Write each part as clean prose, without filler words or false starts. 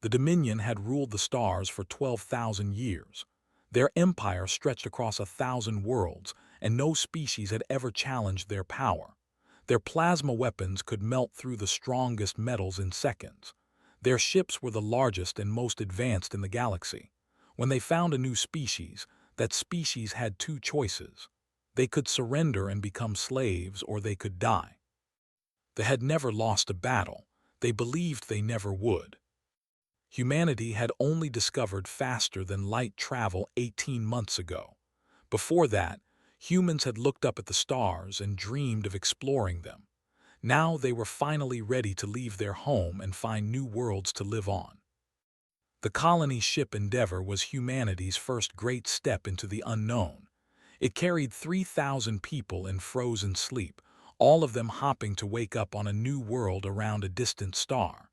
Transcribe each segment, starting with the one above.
The Dominion had ruled the stars for 12,000 years. Their empire stretched across 1,000 worlds, and no species had ever challenged their power. Their plasma weapons could melt through the strongest metals in seconds. Their ships were the largest and most advanced in the galaxy. When they found a new species, that species had two choices. They could surrender and become slaves, or they could die. They had never lost a battle. They believed they never would. Humanity had only discovered faster than light travel 18 months ago. Before that, humans had looked up at the stars and dreamed of exploring them. Now they were finally ready to leave their home and find new worlds to live on. The colony ship Endeavour was humanity's first great step into the unknown. It carried 3,000 people in frozen sleep, all of them hopping to wake up on a new world around a distant star.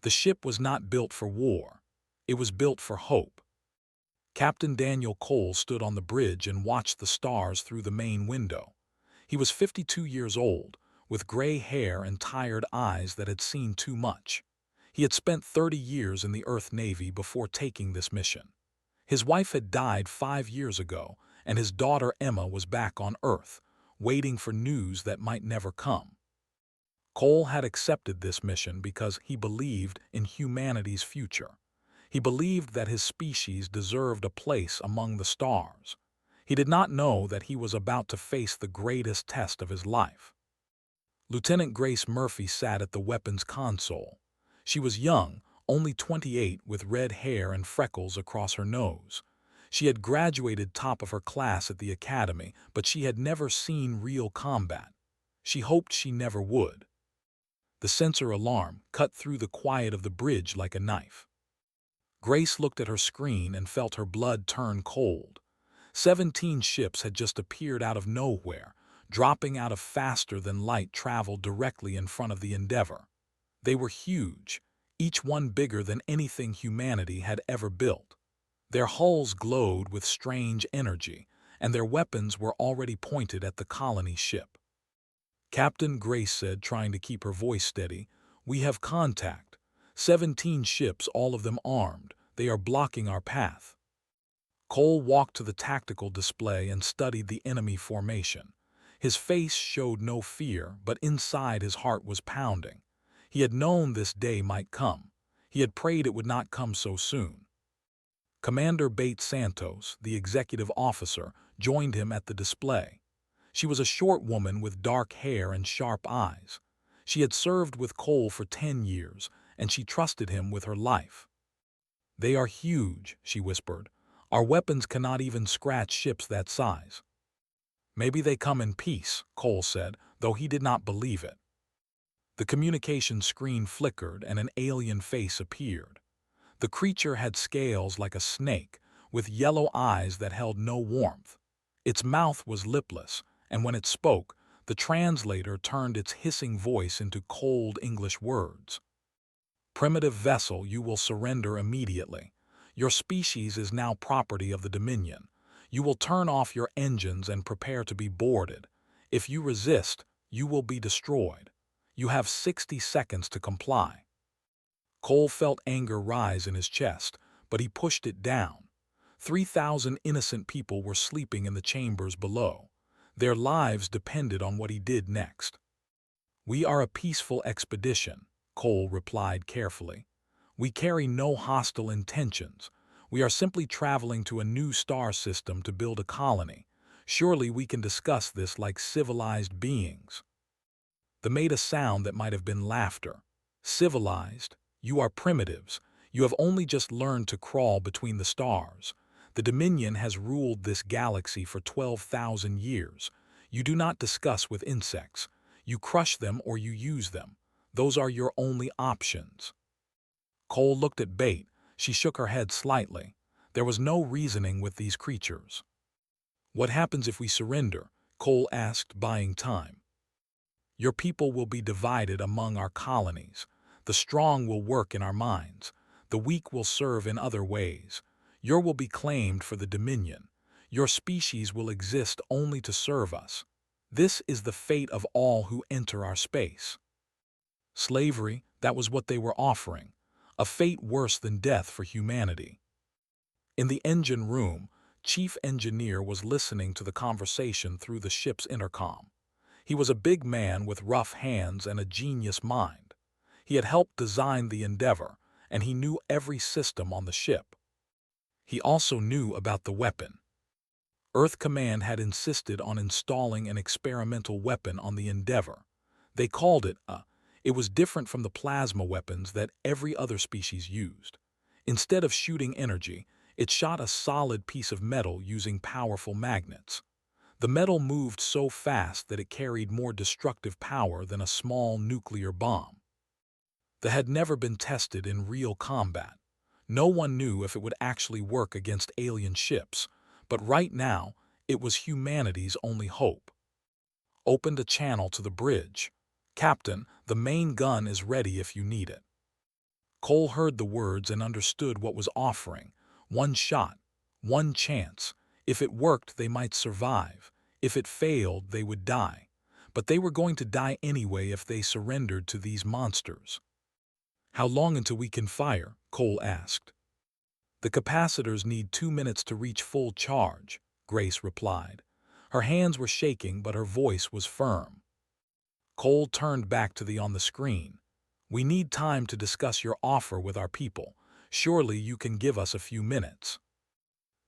The ship was not built for war. It was built for hope. Captain Daniel Cole stood on the bridge and watched the stars through the main window. He was 52 years old, with gray hair and tired eyes that had seen too much. He had spent 30 years in the Earth Navy before taking this mission. His wife had died 5 years ago, and his daughter Emma was back on Earth, waiting for news that might never come. Cole had accepted this mission because he believed in humanity's future. He believed that his species deserved a place among the stars. He did not know that he was about to face the greatest test of his life. Lieutenant Grace Murphy sat at the weapons console. She was young, only 28, with red hair and freckles across her nose. She had graduated top of her class at the academy, but she had never seen real combat. She hoped she never would. The sensor alarm cut through the quiet of the bridge like a knife. Grace looked at her screen and felt her blood turn cold. 17 ships had just appeared out of nowhere, dropping out of faster-than-light travel directly in front of the Endeavour. They were huge, each one bigger than anything humanity had ever built. Their hulls glowed with strange energy, and their weapons were already pointed at the colony ship. Captain Grace said, trying to keep her voice steady, "We have contact. 17 ships, all of them armed. They are blocking our path." Cole walked to the tactical display and studied the enemy formation. His face showed no fear, but inside his heart was pounding. He had known this day might come. He had prayed it would not come so soon. Commander Bates Santos, the executive officer, joined him at the display. She was a short woman with dark hair and sharp eyes. She had served with Cole for 10 years, and she trusted him with her life. "They are huge," she whispered. "Our weapons cannot even scratch ships that size." "Maybe they come in peace," Cole said, though he did not believe it. The communication screen flickered and an alien face appeared. The creature had scales like a snake, with yellow eyes that held no warmth. Its mouth was lipless, and when it spoke, the translator turned its hissing voice into cold English words. "Primitive vessel, you will surrender immediately. Your species is now property of the Dominion. You will turn off your engines and prepare to be boarded. If you resist, you will be destroyed. You have 60 seconds to comply." Cole felt anger rise in his chest, but he pushed it down. 3,000 innocent people were sleeping in the chambers below. Their lives depended on what he did next. "We are a peaceful expedition," Cole replied carefully. "We carry no hostile intentions. We are simply traveling to a new star system to build a colony. Surely we can discuss this like civilized beings." They made a sound that might have been laughter. "Civilized? You are primitives. You have only just learned to crawl between the stars. The Dominion has ruled this galaxy for 12,000 years. You do not discuss with insects. You crush them or you use them. Those are your only options." Cole looked at Bate. She shook her head slightly. There was no reasoning with these creatures. "What happens if we surrender?" Cole asked, buying time. "Your people will be divided among our colonies. The strong will work in our mines. The weak will serve in other ways. Yours will be claimed for the Dominion. Your species will exist only to serve us. This is the fate of all who enter our space." Slavery, that was what they were offering. a fate worse than death for humanity. In the engine room, Chief Engineer was listening to the conversation through the ship's intercom. He was a big man with rough hands and a genius mind. He had helped design the Endeavor, and he knew every system on the ship. He also knew about the weapon. Earth Command had insisted on installing an experimental weapon on the Endeavor. They called it a. It was different from the plasma weapons that every other species used. Instead of shooting energy, it shot a solid piece of metal using powerful magnets. The metal moved so fast that it carried more destructive power than a small nuclear bomb. That had never been tested in real combat. No one knew if it would actually work against alien ships, but right now, it was humanity's only hope. Opened a channel to the bridge. Captain, the main gun is ready if you need it. Cole heard the words and understood what was offering. One shot, one chance. If it worked, they might survive. If it failed, they would die. But they were going to die anyway if they surrendered to these monsters. How long until we can fire? Cole asked. The capacitors need 2 minutes to reach full charge, Grace replied. Her hands were shaking, but her voice was firm. Cole turned back to the on the screen. We need time to discuss your offer with our people. Surely you can give us a few minutes.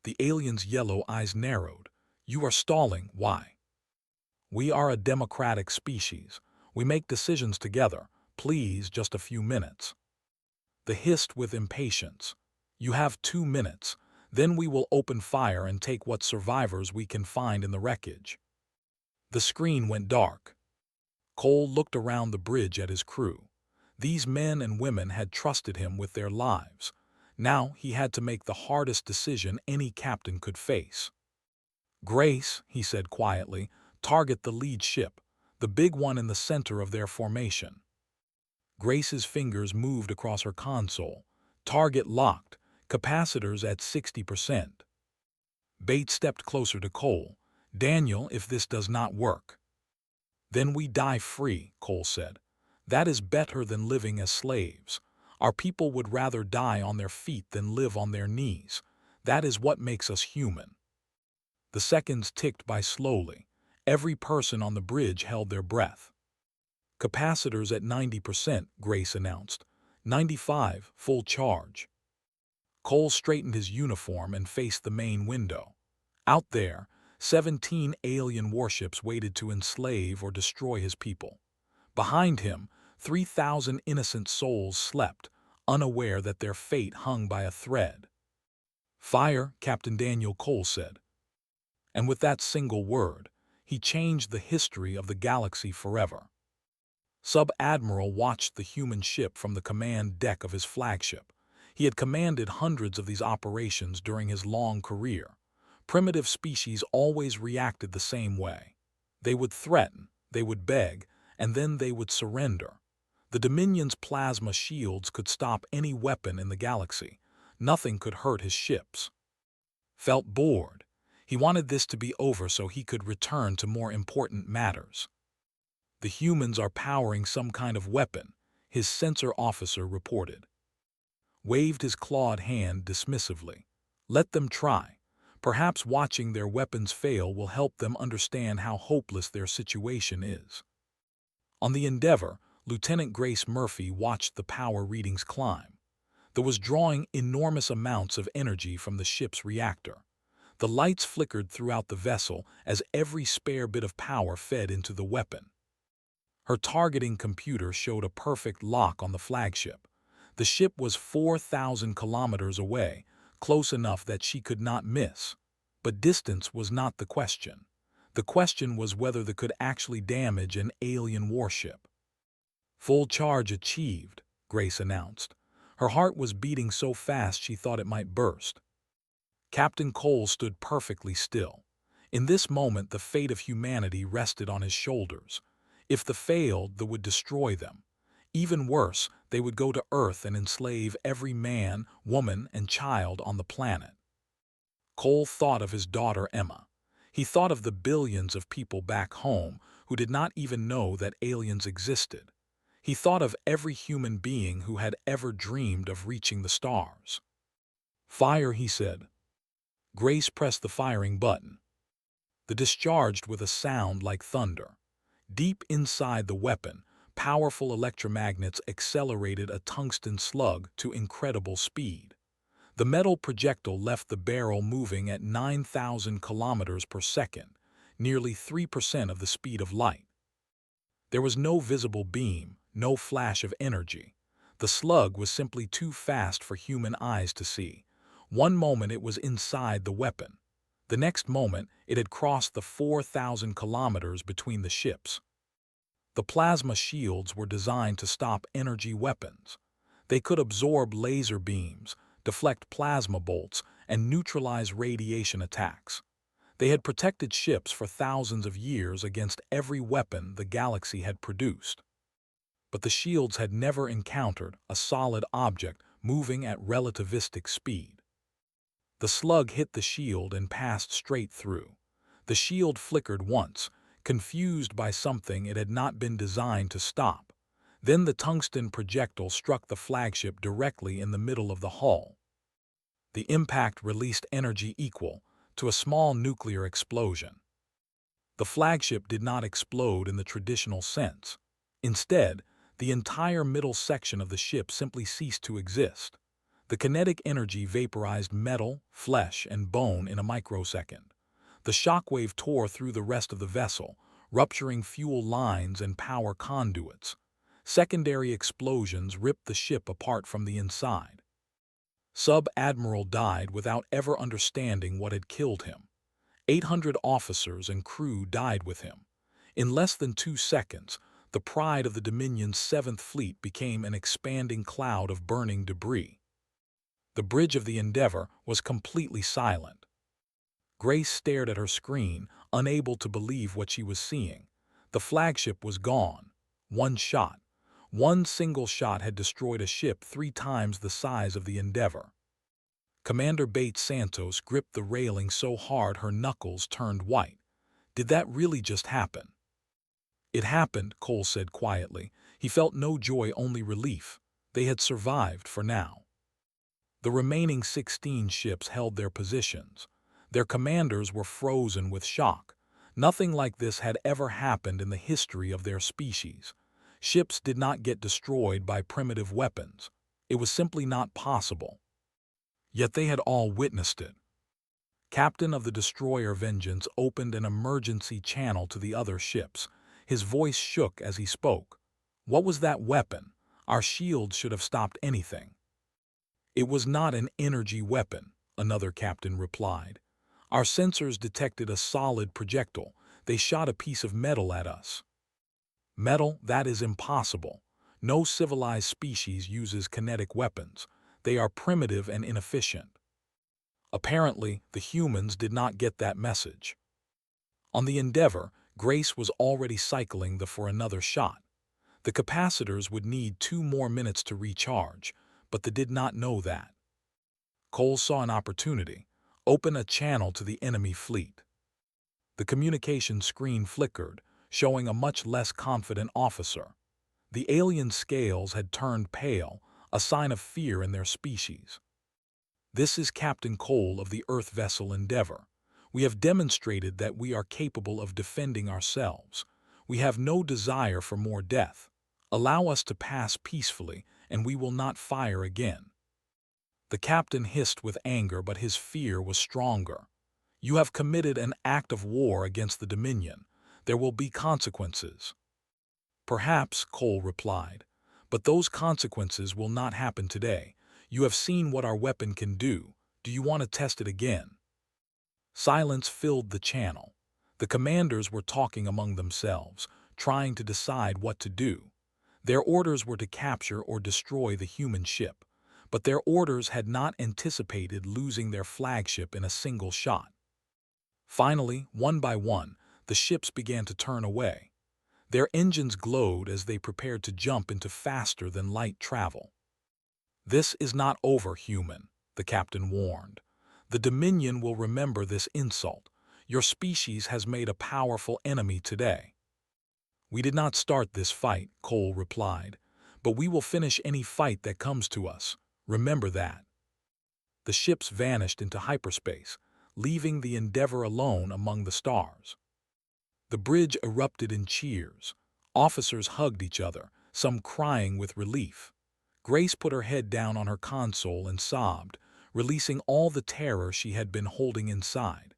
The alien's yellow eyes narrowed. You are stalling. Why? We are a democratic species. We make decisions together. Please, just a few minutes. The hissed with impatience. You have 2 minutes. Then we will open fire and take what survivors we can find in the wreckage. The screen went dark. Cole looked around the bridge at his crew. These men and women had trusted him with their lives. Now he had to make the hardest decision any captain could face. Grace, he said quietly, target the lead ship, the big one in the center of their formation. Grace's fingers moved across her console. Target locked, capacitors at 60%. Bates stepped closer to Cole. Daniel, if this does not work. Then we die free, Cole said. That is better than living as slaves. Our people would rather die on their feet than live on their knees. That is what makes us human. The seconds ticked by slowly. Every person on the bridge held their breath. Capacitors at 90%, Grace announced. 95, full charge. Cole straightened his uniform and faced the main window. Out there, 17 alien warships waited to enslave or destroy his people. Behind him, 3,000 innocent souls slept, unaware that their fate hung by a thread. Fire, Captain Daniel Cole said. And with that single word, he changed the history of the galaxy forever. Sub-Admiral watched the human ship from the command deck of his flagship. He had commanded hundreds of these operations during his long career. Primitive species always reacted the same way. They would threaten, they would beg, and then they would surrender. The Dominion's plasma shields could stop any weapon in the galaxy. Nothing could hurt his ships. Felt bored. He wanted this to be over so he could return to more important matters. The humans are powering some kind of weapon, his sensor officer reported. Waved his clawed hand dismissively. Let them try. Perhaps watching their weapons fail will help them understand how hopeless their situation is. On the Endeavor, Lieutenant Grace Murphy watched the power readings climb. There was drawing enormous amounts of energy from the ship's reactor. The lights flickered throughout the vessel as every spare bit of power fed into the weapon. Her targeting computer showed a perfect lock on the flagship. The ship was 4,000 kilometers away, close enough that she could not miss. But distance was not the question. The question was whether they could actually damage an alien warship. Full charge achieved, Grace announced. Her heart was beating so fast she thought it might burst. Captain Cole stood perfectly still. In this moment, the fate of humanity rested on his shoulders. If they failed, they would destroy them. Even worse, they would go to Earth and enslave every man, woman, and child on the planet. Cole thought of his daughter Emma. He thought of the billions of people back home who did not even know that aliens existed. He thought of every human being who had ever dreamed of reaching the stars. "Fire," he said. Grace pressed the firing button. The discharged with a sound like thunder. Deep inside the weapon, powerful electromagnets accelerated a tungsten slug to incredible speed. The metal projectile left the barrel moving at 9,000 kilometers per second, nearly 3% of the speed of light. There was no visible beam, no flash of energy. The slug was simply too fast for human eyes to see. One moment it was inside the weapon. The next moment it had crossed the 4,000 kilometers between the ships. The plasma shields were designed to stop energy weapons. They could absorb laser beams, deflect plasma bolts, and neutralize radiation attacks. They had protected ships for thousands of years against every weapon the galaxy had produced. But the shields had never encountered a solid object moving at relativistic speed. The slug hit the shield and passed straight through. The shield flickered once, confused by something it had not been designed to stop. Then the tungsten projectile struck the flagship directly in the middle of the hull. The impact released energy equal to a small nuclear explosion. The flagship did not explode in the traditional sense. Instead, the entire middle section of the ship simply ceased to exist. The kinetic energy vaporized metal, flesh, and bone in a microsecond. The shockwave tore through the rest of the vessel, rupturing fuel lines and power conduits. Secondary explosions ripped the ship apart from the inside. Sub-Admiral died without ever understanding what had killed him. 800 officers and crew died with him. In less than 2 seconds, the pride of the Dominion's 7th Fleet became an expanding cloud of burning debris. The bridge of the Endeavour was completely silent. Grace stared at her screen, unable to believe what she was seeing. The flagship was gone. One shot. One single shot had destroyed a ship 3 times the size of the Endeavour. Commander Bates Santos gripped the railing so hard her knuckles turned white. Did that really just happen? It happened, Cole said quietly. He felt no joy, only relief. They had survived for now. The remaining 16 ships held their positions. Their commanders were frozen with shock. Nothing like this had ever happened in the history of their species. Ships did not get destroyed by primitive weapons. It was simply not possible. Yet they had all witnessed it. Captain of the destroyer Vengeance opened an emergency channel to the other ships. His voice shook as he spoke. What was that weapon? Our shields should have stopped anything. It was not an energy weapon, another captain replied. Our sensors detected a solid projectile. They shot a piece of metal at us. Metal? That is impossible. No civilized species uses kinetic weapons. They are primitive and inefficient. Apparently, the humans did not get that message. On the Endeavour, Grace was already cycling for another shot. The capacitors would need 2 more minutes to recharge, but they did not know that. Cole saw an opportunity. Open a channel to the enemy fleet. The communication screen flickered, showing a much less confident officer. The alien scales had turned pale, a sign of fear in their species. This is Captain Cole of the Earth vessel Endeavour. We have demonstrated that we are capable of defending ourselves. We have no desire for more death. Allow us to pass peacefully, and we will not fire again. The captain hissed with anger, but his fear was stronger. You have committed an act of war against the Dominion. There will be consequences. Perhaps, Cole replied, but those consequences will not happen today. You have seen what our weapon can do. Do you want to test it again? Silence filled the channel. The commanders were talking among themselves, trying to decide what to do. Their orders were to capture or destroy the human ship, but their orders had not anticipated losing their flagship in a single shot. Finally, one by one, the ships began to turn away. Their engines glowed as they prepared to jump into faster-than-light travel. This is not over, human, the captain warned. The Dominion will remember this insult. Your species has made a powerful enemy today. "We did not start this fight," Cole replied, "but we will finish any fight that comes to us. Remember that." The ships vanished into hyperspace, leaving the Endeavor alone among the stars. The bridge erupted in cheers. Officers hugged each other, some crying with relief. Grace put her head down on her console and sobbed, releasing all the terror she had been holding inside.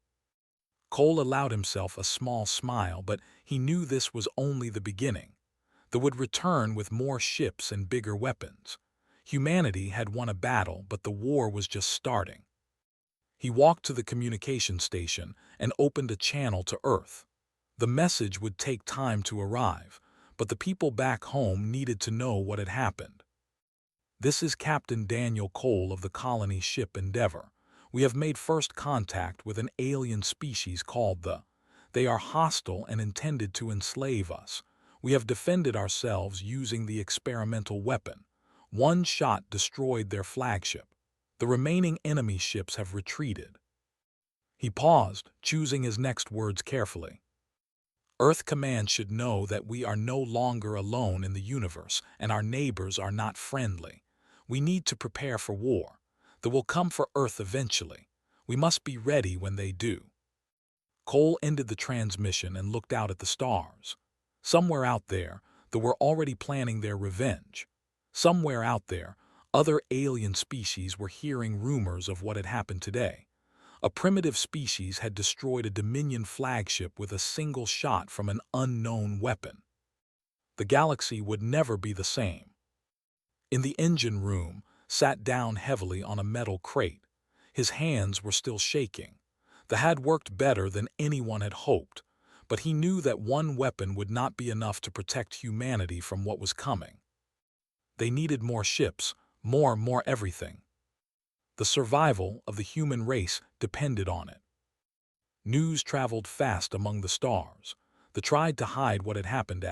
Cole allowed himself a small smile, but he knew this was only the beginning. They would return with more ships and bigger weapons. Humanity had won a battle, but the war was just starting. He walked to the communication station and opened a channel to Earth. The message would take time to arrive, but the people back home needed to know what had happened. "This is Captain Daniel Cole of the colony ship Endeavor. We have made first contact with an alien species called the. They are hostile and intended to enslave us. We have defended ourselves using the experimental weapon. One shot destroyed their flagship. The remaining enemy ships have retreated." He paused, choosing his next words carefully. "Earth Command should know that we are no longer alone in the universe, and our neighbors are not friendly. We need to prepare for war. They will come for Earth eventually. We must be ready when they do." Cole ended the transmission and looked out at the stars. Somewhere out there, they were already planning their revenge. Somewhere out there, other alien species were hearing rumors of what had happened today. A primitive species had destroyed a Dominion flagship with a single shot from an unknown weapon. The galaxy would never be the same. In the engine room, sat down heavily on a metal crate. His hands were still shaking. The had worked better than anyone had hoped, but he knew that one weapon would not be enough to protect humanity from what was coming. They needed more ships, more everything. The survival of the human race depended on it. News traveled fast among the stars. They tried to hide what had happened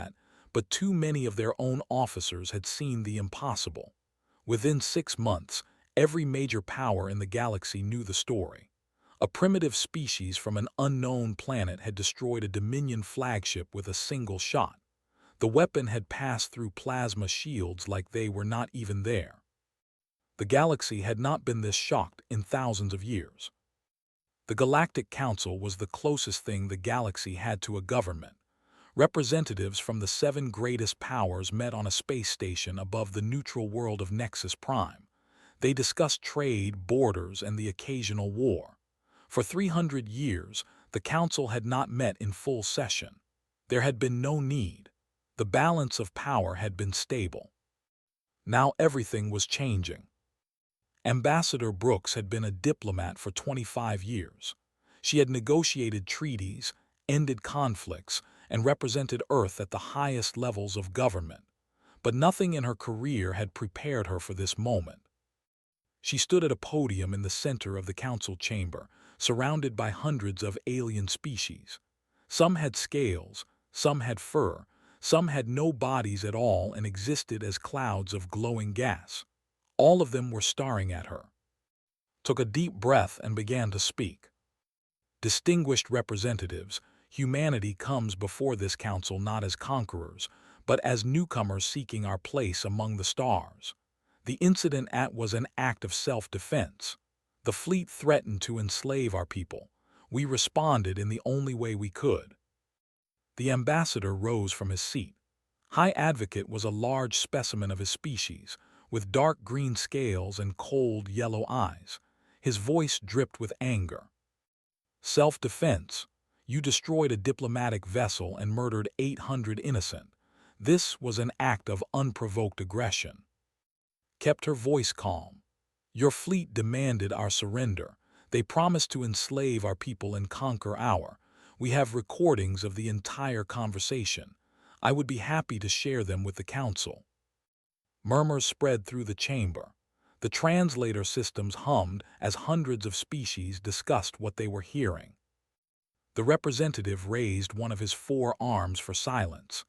but too many of their own officers had seen the impossible. Within 6 months, every major power in the galaxy knew the story. A primitive species from an unknown planet had destroyed a Dominion flagship with a single shot. The weapon had passed through plasma shields like they were not even there. The galaxy had not been this shocked in thousands of years. The Galactic Council was the closest thing the galaxy had to a government. Representatives from the 7 greatest powers met on a space station above the neutral world of Nexus Prime. They discussed trade, borders, and the occasional war. For 300 years, the Council had not met in full session. There had been no need. The balance of power had been stable. Now everything was changing. Ambassador Brooks had been a diplomat for 25 years. She had negotiated treaties, ended conflicts, and represented Earth at the highest levels of government. But nothing in her career had prepared her for this moment. She stood at a podium in the center of the council chamber, surrounded by hundreds of alien species. Some had scales, some had fur, some had no bodies at all and existed as clouds of glowing gas. All of them were staring at her. Took a deep breath and began to speak. "Distinguished representatives, humanity comes before this council not as conquerors, but as newcomers seeking our place among the stars. The incident was an act of self-defense. The fleet threatened to enslave our people. We responded in the only way we could." The ambassador rose from his seat. High Advocate was a large specimen of his species, with dark green scales and cold yellow eyes. His voice dripped with anger. "Self-defense. You destroyed a diplomatic vessel and murdered 800 innocent. This was an act of unprovoked aggression." Kept her voice calm. "Your fleet demanded our surrender. They promised to enslave our people and conquer our. We have recordings of the entire conversation. I would be happy to share them with the council." Murmurs spread through the chamber. The translator systems hummed as hundreds of species discussed what they were hearing. The representative raised one of his 4 arms for silence.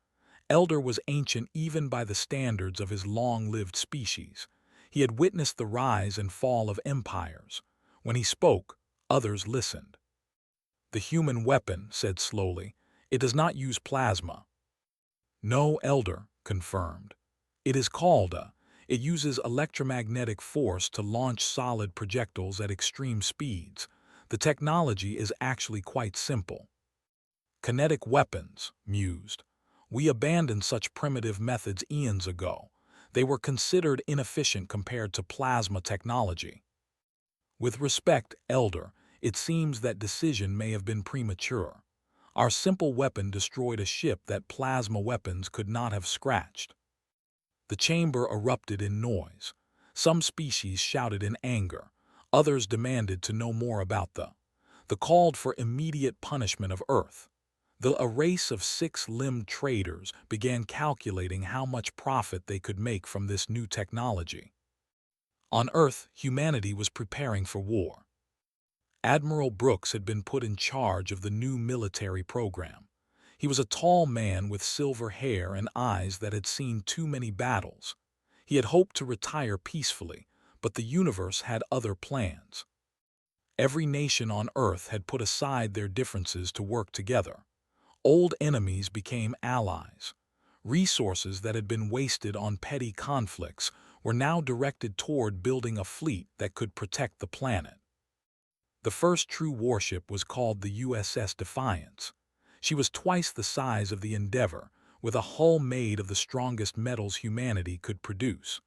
Elder was ancient even by the standards of his long-lived species. He had witnessed the rise and fall of empires. When he spoke, others listened. "The human weapon," said slowly, "it does not use plasma." No, Elder confirmed. It is called a. It uses electromagnetic force to launch solid projectiles at extreme speeds. The technology is actually quite simple. Kinetic weapons, mused. We abandoned such primitive methods eons ago. They were considered inefficient compared to plasma technology. With respect, Elder, it seems that decision may have been premature. Our simple weapon destroyed a ship that plasma weapons could not have scratched. The chamber erupted in noise. Some species shouted in anger. Others demanded to know more about the called for immediate punishment of Earth. A race of six-limbed traders began calculating how much profit they could make from this new technology. On Earth, humanity was preparing for war. Admiral Brooks had been put in charge of the new military program. He was a tall man with silver hair and eyes that had seen too many battles. He had hoped to retire peacefully, but the universe had other plans. Every nation on Earth had put aside their differences to work together. Old enemies became allies. Resources that had been wasted on petty conflicts were now directed toward building a fleet that could protect the planet. The first true warship was called the USS Defiance. She was twice the size of the Endeavour, with a hull made of the strongest metals humanity could produce.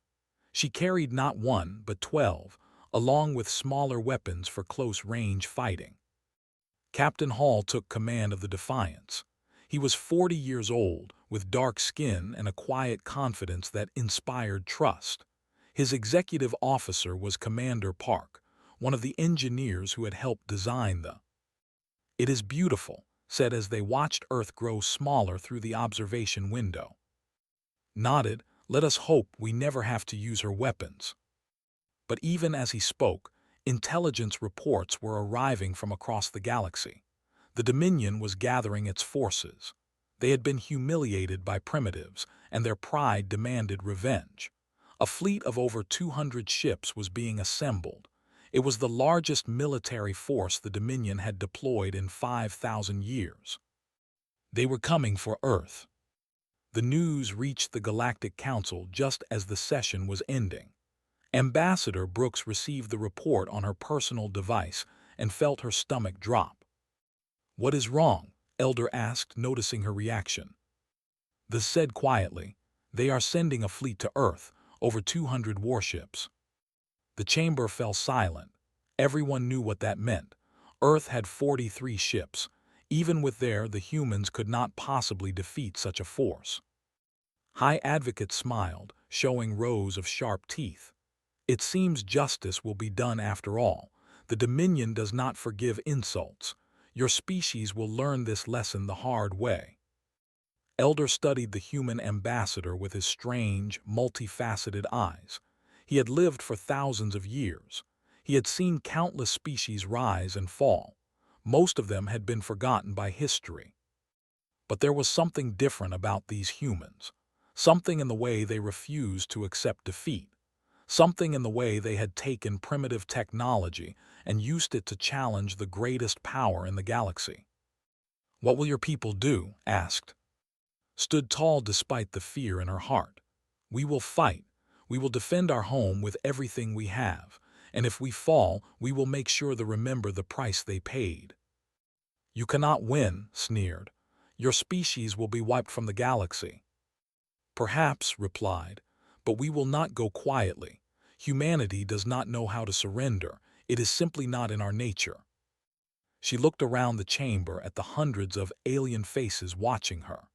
She carried not one, but 12, along with smaller weapons for close-range fighting. Captain Hall took command of the Defiance. He was 40 years old, with dark skin and a quiet confidence that inspired trust. His executive officer was Commander Park, one of the engineers who had helped design the. "It is beautiful," said as they watched Earth grow smaller through the observation window. Nodded, "Let us hope we never have to use her weapons." But even as he spoke, intelligence reports were arriving from across the galaxy. The Dominion was gathering its forces. They had been humiliated by primitives, and their pride demanded revenge. A fleet of over 200 ships was being assembled. It was the largest military force the Dominion had deployed in 5,000 years. They were coming for Earth. The news reached the Galactic Council just as the session was ending. Ambassador Brooks received the report on her personal device and felt her stomach drop. "What is wrong?" Elder asked, noticing her reaction. The said quietly, "They are sending a fleet to Earth, over 200 warships." The chamber fell silent. Everyone knew what that meant. Earth had 43 ships. Even with the humans could not possibly defeat such a force. High Advocate smiled, showing rows of sharp teeth. "It seems justice will be done after all. The Dominion does not forgive insults. Your species will learn this lesson the hard way." Elder studied the human ambassador with his strange, multifaceted eyes. He had lived for thousands of years. He had seen countless species rise and fall. Most of them had been forgotten by history. But there was something different about these humans. Something in the way they refused to accept defeat. Something in the way they had taken primitive technology and used it to challenge the greatest power in the galaxy. "What will your people do?" asked. Stood tall despite the fear in her heart. "We will fight. We will defend our home with everything we have, and if we fall, we will make sure to remember the price they paid." "You cannot win," sneered. "Your species will be wiped from the galaxy." "Perhaps," replied, "but we will not go quietly. Humanity does not know how to surrender. It is simply not in our nature." She looked around the chamber at the hundreds of alien faces watching her.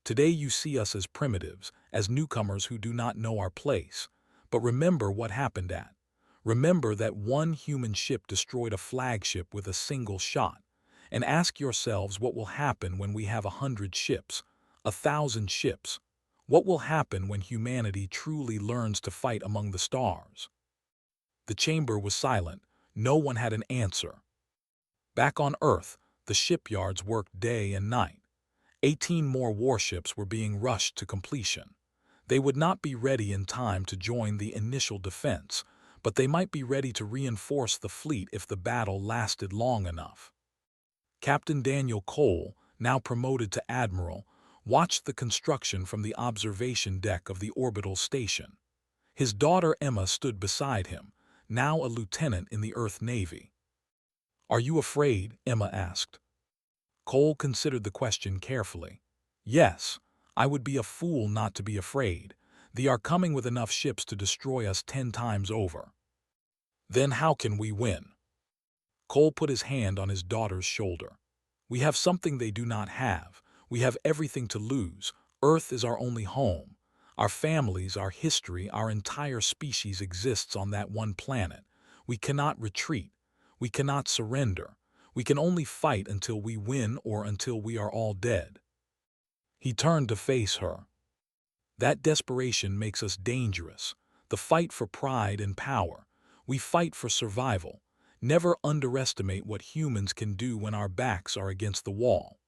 "Today you see us as primitives, as newcomers who do not know our place. But remember what happened at. Remember that one human ship destroyed a flagship with a single shot. And ask yourselves what will happen when we have 100 ships, 1,000 ships. What will happen when humanity truly learns to fight among the stars?" The chamber was silent. No one had an answer. Back on Earth, the shipyards worked day and night. 18 more warships were being rushed to completion. They would not be ready in time to join the initial defense, but they might be ready to reinforce the fleet if the battle lasted long enough. Captain Daniel Cole, now promoted to admiral, watched the construction from the observation deck of the orbital station. His daughter Emma stood beside him, now a lieutenant in the Earth Navy. "Are you afraid?" Emma asked. Cole considered the question carefully. "Yes, I would be a fool not to be afraid. They are coming with enough ships to destroy us 10 times over." "Then how can we win?" Cole put his hand on his daughter's shoulder. "We have something they do not have. We have everything to lose. Earth is our only home. Our families, our history, our entire species exists on that one planet. We cannot retreat. We cannot surrender. We can only fight until we win or until we are all dead." He turned to face her. "That desperation makes us dangerous. The fight for pride and power. We fight for survival. Never underestimate what humans can do when our backs are against the wall."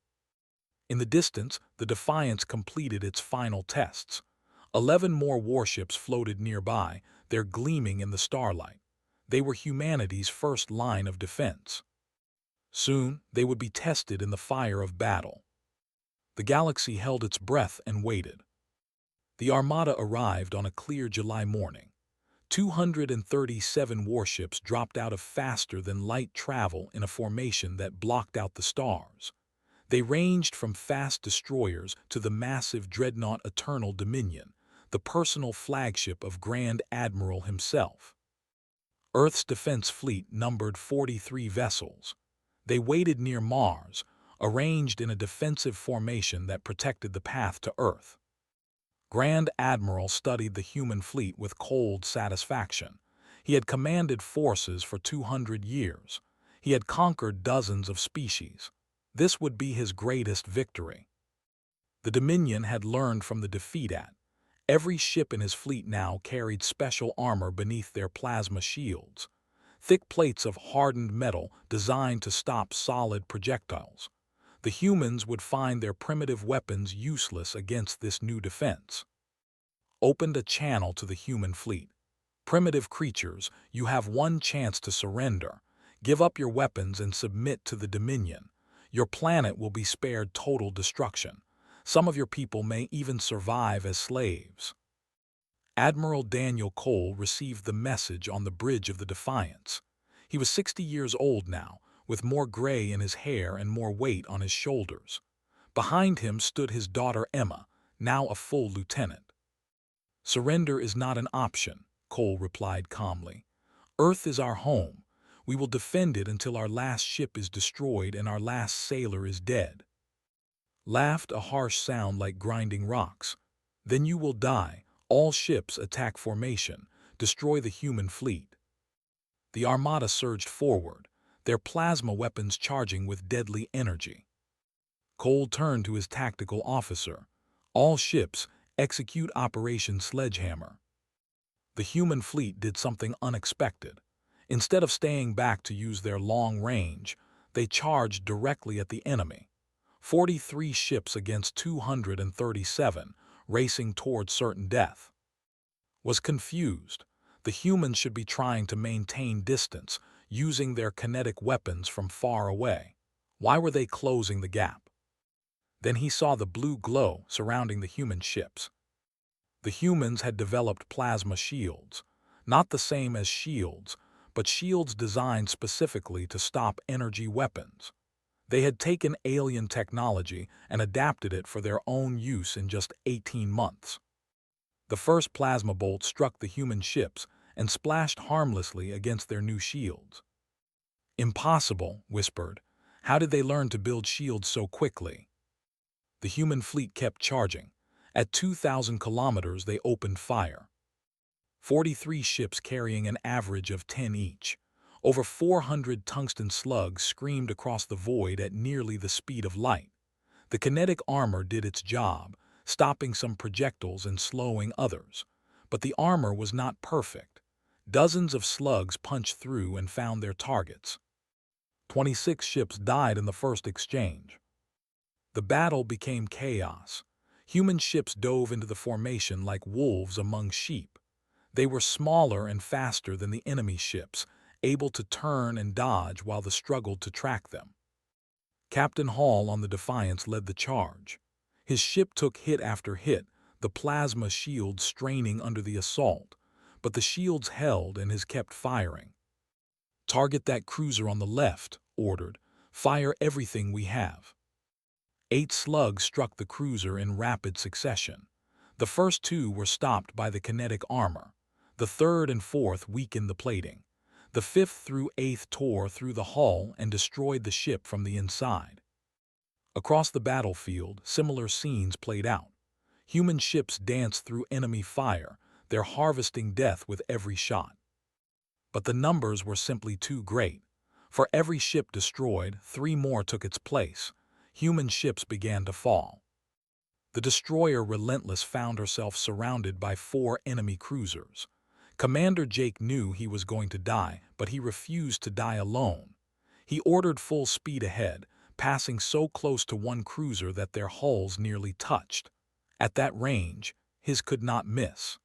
In the distance, the Defiance completed its final tests. 11 more warships floated nearby, their gleaming in the starlight. They were humanity's first line of defense. Soon, they would be tested in the fire of battle. The galaxy held its breath and waited. The Armada arrived on a clear July morning. 237 warships dropped out of faster-than-light travel in a formation that blocked out the stars. They ranged from fast destroyers to the massive dreadnought Eternal Dominion, the personal flagship of Grand Admiral himself. Earth's defense fleet numbered 43 vessels. They waited near Mars, arranged in a defensive formation that protected the path to Earth. Grand Admiral studied the human fleet with cold satisfaction. He had commanded forces for 200 years. He had conquered dozens of species. This would be his greatest victory. The Dominion had learned from the defeat at. Every ship in his fleet now carried special armor beneath their plasma shields, thick plates of hardened metal designed to stop solid projectiles. The humans would find their primitive weapons useless against this new defense. Opened a channel to the human fleet. "Primitive creatures, you have one chance to surrender. Give up your weapons and submit to the Dominion. Your planet will be spared total destruction. Some of your people may even survive as slaves." Admiral Daniel Cole received the message on the bridge of the Defiance. He was 60 years old now, with more gray in his hair and more weight on his shoulders. Behind him stood his daughter Emma, now a full lieutenant. "Surrender is not an option," Cole replied calmly. "Earth is our home. We will defend it until our last ship is destroyed and our last sailor is dead." Laughed a harsh sound like grinding rocks. "Then you will die. All ships attack formation. Destroy the human fleet." The Armada surged forward, their plasma weapons charging with deadly energy. Cole turned to his tactical officer. "All ships, execute Operation Sledgehammer." The human fleet did something unexpected. Instead of staying back to use their long range, they charged directly at the enemy. 43 ships against 237, racing toward certain death. Was confused. The humans should be trying to maintain distance, using their kinetic weapons from far away. Why were they closing the gap? Then he saw the blue glow surrounding the human ships. The humans had developed plasma shields, not the same as shields, but shields designed specifically to stop energy weapons. They had taken alien technology and adapted it for their own use in just 18 months. The first plasma bolt struck the human ships and splashed harmlessly against their new shields. "Impossible," whispered. "How did they learn to build shields so quickly?" The human fleet kept charging. At 2,000 kilometers, they opened fire. 43 ships carrying an average of 10 each. Over 400 tungsten slugs screamed across the void at nearly the speed of light. The kinetic armor did its job, stopping some projectiles and slowing others. But the armor was not perfect. Dozens of slugs punched through and found their targets. 26 ships died in the first exchange. The battle became chaos. Human ships dove into the formation like wolves among sheep. They were smaller and faster than the enemy ships, able to turn and dodge while they struggled to track them. Captain Hall on the Defiance led the charge. His ship took hit after hit, the plasma shields straining under the assault, but the shields held and his kept firing. "Target that cruiser on the left," ordered. "Fire everything we have." 8 slugs struck the cruiser in rapid succession. The first 2 were stopped by the kinetic armor. The third and fourth weakened the plating. The 5th through 8th tore through the hull and destroyed the ship from the inside. Across the battlefield, similar scenes played out. Human ships danced through enemy fire, their harvesting death with every shot. But the numbers were simply too great. For every ship destroyed, 3 more took its place. Human ships began to fall. The destroyer Relentless found herself surrounded by 4 enemy cruisers. Commander Jake knew he was going to die, but he refused to die alone. He ordered full speed ahead, passing so close to one cruiser that their hulls nearly touched. At that range, his could not miss.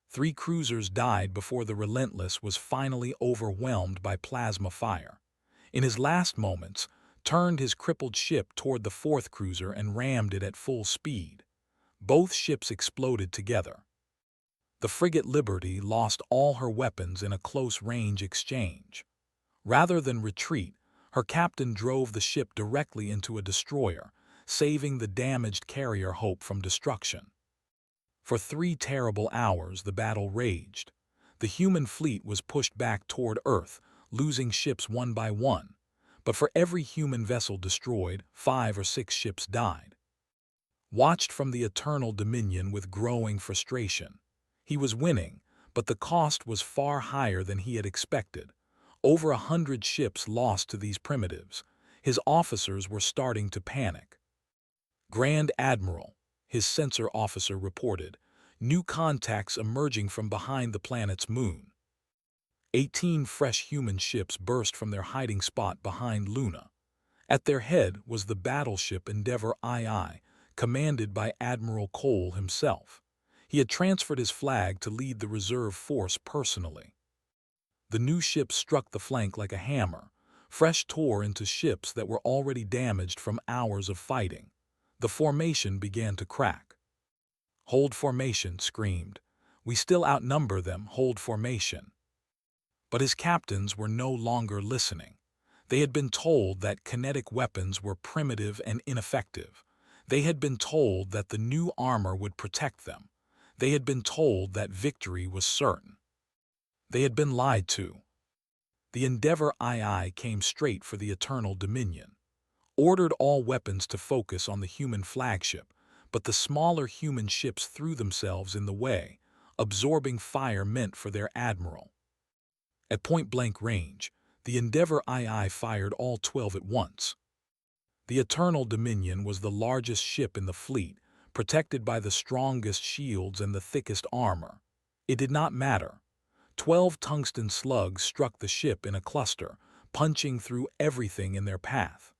3 cruisers died before the Relentless was finally overwhelmed by plasma fire. In his last moments, turned his crippled ship toward the 4th cruiser and rammed it at full speed. Both ships exploded together. The frigate Liberty lost all her weapons in a close-range exchange. Rather than retreat, her captain drove the ship directly into a destroyer, saving the damaged carrier Hope from destruction. For 3 terrible hours the battle raged. The human fleet was pushed back toward Earth, losing ships one by one. But for every human vessel destroyed, 5 or 6 ships died. Watched from the Eternal Dominion with growing frustration. He was winning, but the cost was far higher than he had expected. Over 100 ships lost to these primitives. His officers were starting to panic. "Grand Admiral," his censor officer reported, "new contacts emerging from behind the planet's moon." 18 fresh human ships burst from their hiding spot behind Luna. At their head was the battleship Endeavour II, commanded by Admiral Cole himself. He had transferred his flag to lead the reserve force personally. The new ship struck the flank like a hammer, fresh tore into ships that were already damaged from hours of fighting. The formation began to crack. "Hold formation," screamed. "We still outnumber them, hold formation." But his captains were no longer listening. They had been told that kinetic weapons were primitive and ineffective. They had been told that the new armor would protect them. They had been told that victory was certain. They had been lied to. The Endeavour II came straight for the Eternal Dominion. Ordered all weapons to focus on the human flagship, but the smaller human ships threw themselves in the way, absorbing fire meant for their admiral. At point-blank range, the Endeavour II fired all 12 at once. The Eternal Dominion was the largest ship in the fleet, protected by the strongest shields and the thickest armor. It did not matter. 12 tungsten slugs struck the ship in a cluster, punching through everything in their path.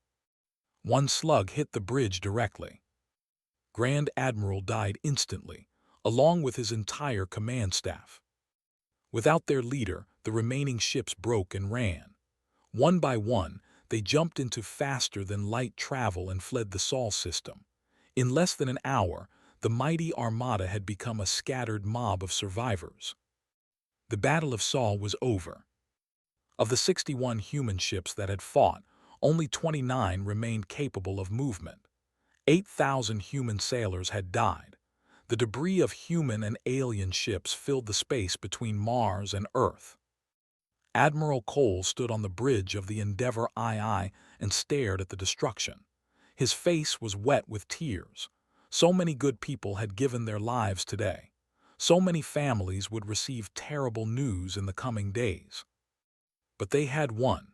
One slug hit the bridge directly. Grand Admiral died instantly, along with his entire command staff. Without their leader, the remaining ships broke and ran. One by one, they jumped into faster-than-light travel and fled the Sol system. In less than an hour, the mighty armada had become a scattered mob of survivors. The Battle of Sol was over. Of the 61 human ships that had fought, only 29 remained capable of movement. 8,000 human sailors had died. The debris of human and alien ships filled the space between Mars and Earth. Admiral Cole stood on the bridge of the Endeavour II and stared at the destruction. His face was wet with tears. So many good people had given their lives today. So many families would receive terrible news in the coming days. But they had won.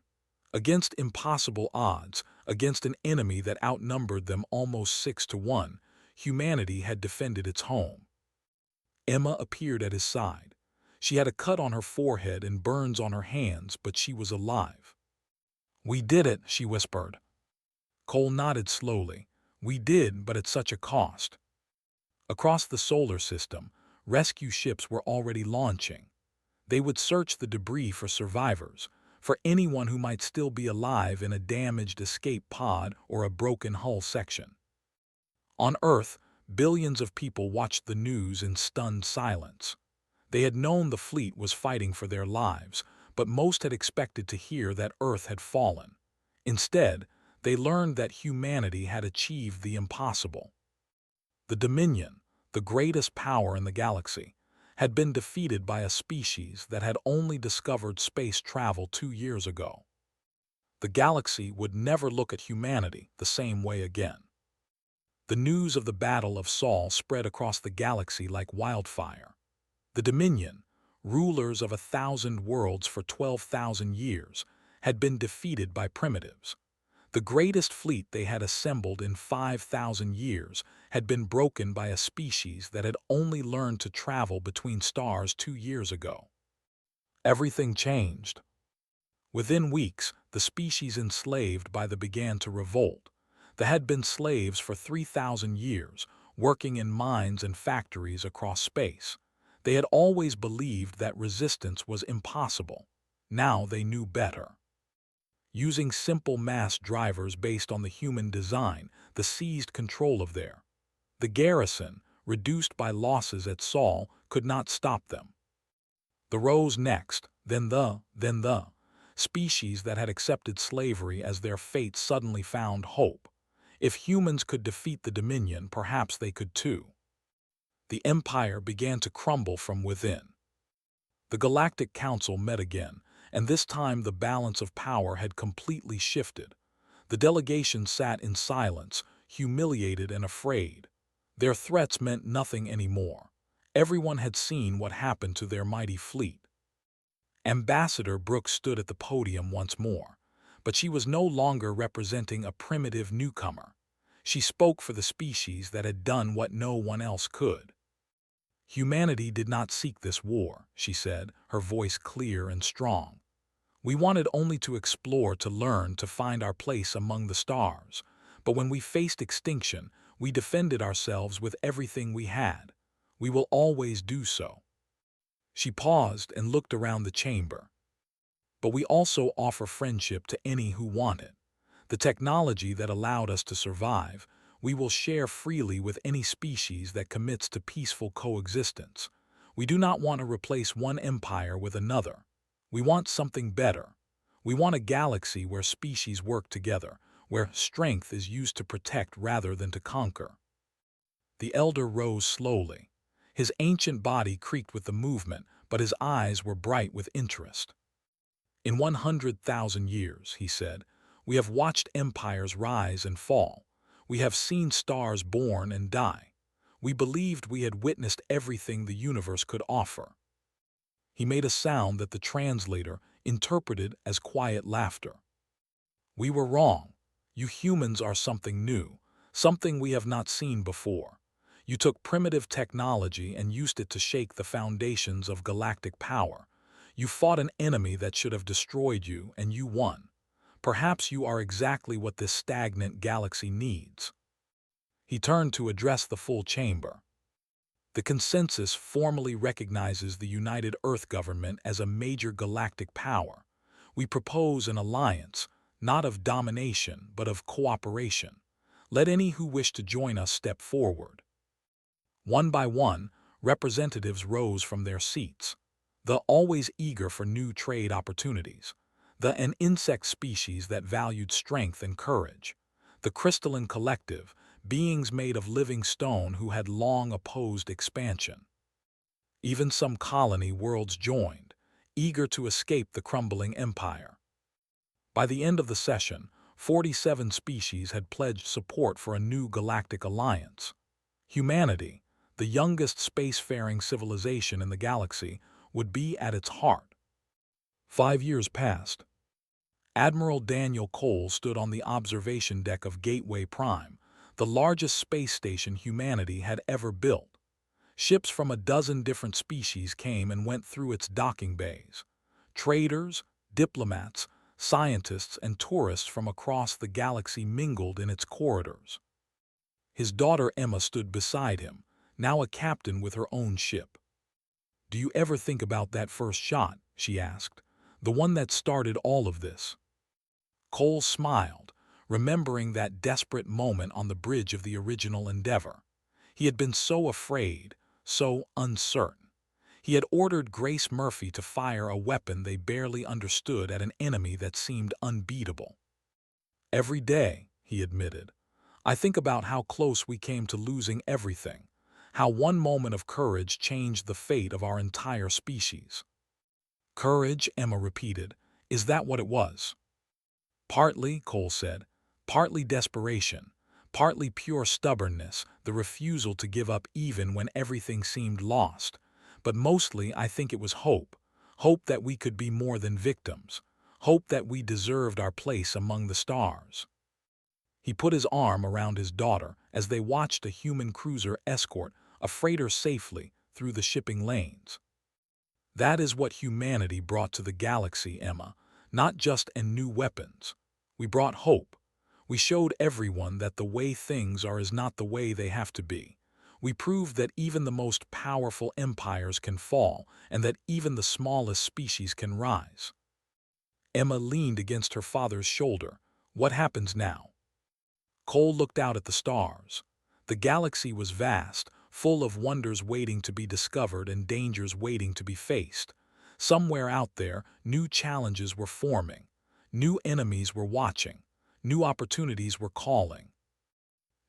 Against impossible odds, against an enemy that outnumbered them almost 6-1, humanity had defended its home. Emma appeared at his side. She had a cut on her forehead and burns on her hands, but she was alive. "We did it," she whispered. Cole nodded slowly. "We did, but at such a cost." Across the solar system, rescue ships were already launching. They would search the debris for survivors, for anyone who might still be alive in a damaged escape pod or a broken hull section. On Earth, billions of people watched the news in stunned silence. They had known the fleet was fighting for their lives, but most had expected to hear that Earth had fallen. Instead, they learned that humanity had achieved the impossible. The Dominion, the greatest power in the galaxy, had been defeated by a species that had only discovered space travel 2 years ago. The galaxy would never look at humanity the same way again. The news of the Battle of Saul spread across the galaxy like wildfire. The Dominion, rulers of 1,000 worlds for 12,000 years, had been defeated by primitives. The greatest fleet they had assembled in 5,000 years had been broken by a species that had only learned to travel between stars 2 years ago. Everything changed. Within weeks, the species enslaved by them began to revolt. They had been slaves for 3,000 years, working in mines and factories across space. They had always believed that resistance was impossible. Now they knew better. Using simple mass drivers based on the human design, they seized control of the garrison, reduced by losses at Saul, could not stop them. The rose next, then the species that had accepted slavery as their fate suddenly found hope. If humans could defeat the Dominion, perhaps they could too. The Empire began to crumble from within. The Galactic Council met again, and this time the balance of power had completely shifted. The delegation sat in silence, humiliated and afraid. Their threats meant nothing anymore. Everyone had seen what happened to their mighty fleet. Ambassador Brooks stood at the podium once more, but she was no longer representing a primitive newcomer. She spoke for the species that had done what no one else could. Humanity did not seek this war, she said, her voice clear and strong. We wanted only to explore, to learn, to find our place among the stars. But when we faced extinction, we defended ourselves with everything we had. We will always do so. She paused and looked around the chamber. But we also offer friendship to any who want it. The technology that allowed us to survive, we will share freely with any species that commits to peaceful coexistence. We do not want to replace one empire with another. We want something better. We want a galaxy where species work together, where strength is used to protect rather than to conquer. The elder rose slowly. His ancient body creaked with the movement, but his eyes were bright with interest. In 100,000 years, he said, we have watched empires rise and fall. We have seen stars born and die. We believed we had witnessed everything the universe could offer. He made a sound that the translator interpreted as quiet laughter. We were wrong. You humans are something new, something we have not seen before. You took primitive technology and used it to shake the foundations of galactic power. You fought an enemy that should have destroyed you, and you won. Perhaps you are exactly what this stagnant galaxy needs. He turned to address the full chamber. The consensus formally recognizes the United Earth government as a major galactic power. We propose an alliance, not of domination, but of cooperation. Let any who wish to join us step forward. One by one, representatives rose from their seats. The always eager for new trade opportunities. An insect species that valued strength and courage. The crystalline collective, beings made of living stone who had long opposed expansion. Even some colony worlds joined, eager to escape the crumbling empire. By the end of the session, 47 species had pledged support for a new galactic alliance. Humanity, the youngest spacefaring civilization in the galaxy, would be at its heart. 5 years passed. Admiral Daniel Cole stood on the observation deck of Gateway Prime, the largest space station humanity had ever built. Ships from a dozen different species came and went through its docking bays. Traders, diplomats, scientists, and tourists from across the galaxy mingled in its corridors. His daughter Emma stood beside him, now a captain with her own ship. "Do you ever think about that first shot?" she asked. "The one that started all of this?" Cole smiled, remembering that desperate moment on the bridge of the original Endeavor. He had been so afraid, so uncertain. He had ordered Grace Murphy to fire a weapon they barely understood at an enemy that seemed unbeatable. "Every day," he admitted, "I think about how close we came to losing everything, how one moment of courage changed the fate of our entire species." "Courage," Emma repeated. "Is that what it was?" "Partly," Cole said. "Partly desperation. Partly pure stubbornness, the refusal to give up even when everything seemed lost. But mostly I think it was hope. Hope that we could be more than victims. Hope that we deserved our place among the stars." He put his arm around his daughter as they watched a human cruiser escort a freighter safely through the shipping lanes. "That is what humanity brought to the galaxy, Emma, not just new weapons. We brought hope. We showed everyone that the way things are is not the way they have to be. We proved that even the most powerful empires can fall and that even the smallest species can rise." Emma leaned against her father's shoulder. "What happens now?" Cole looked out at the stars. The galaxy was vast, full of wonders waiting to be discovered and dangers waiting to be faced. Somewhere out there, new challenges were forming. New enemies were watching. New opportunities were calling.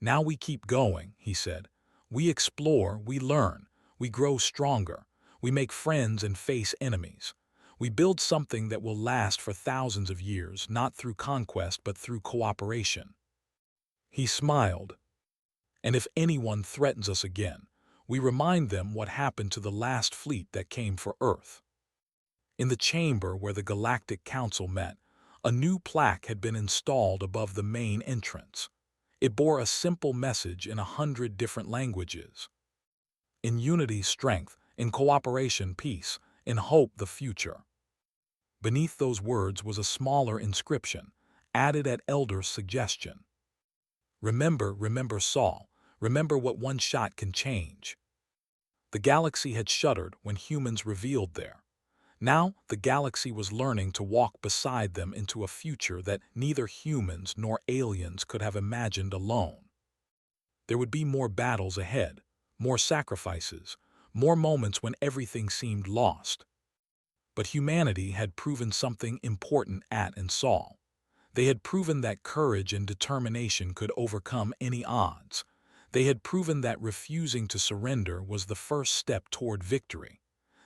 "Now we keep going," he said. "We explore, we learn, we grow stronger. We make friends and face enemies. We build something that will last for thousands of years, not through conquest but through cooperation." He smiled. "And if anyone threatens us again, we remind them what happened to the last fleet that came for Earth." In the chamber where the Galactic Council met, a new plaque had been installed above the main entrance. It bore a simple message in 100 different languages. "In unity, strength; in cooperation, peace; in hope, the future." Beneath those words was a smaller inscription, added at Elder's suggestion. "Remember, remember Saul. Remember what one shot can change." The galaxy had shuddered when humans revealed there. Now the galaxy was learning to walk beside them into a future that neither humans nor aliens could have imagined alone. There would be more battles ahead, more sacrifices, more moments when everything seemed lost. But humanity had proven something important at and Saul. They had proven that courage and determination could overcome any odds. They had proven that refusing to surrender was the first step toward victory.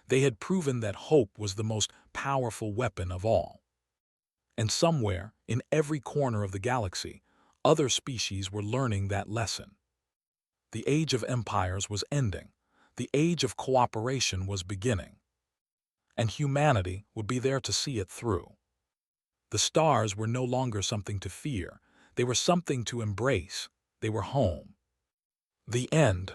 They had proven that hope was the most powerful weapon of all. And somewhere, in every corner of the galaxy, other species were learning that lesson. The age of empires was ending. The age of cooperation was beginning. And humanity would be there to see it through. The stars were no longer something to fear. They were something to embrace. They were home. The end.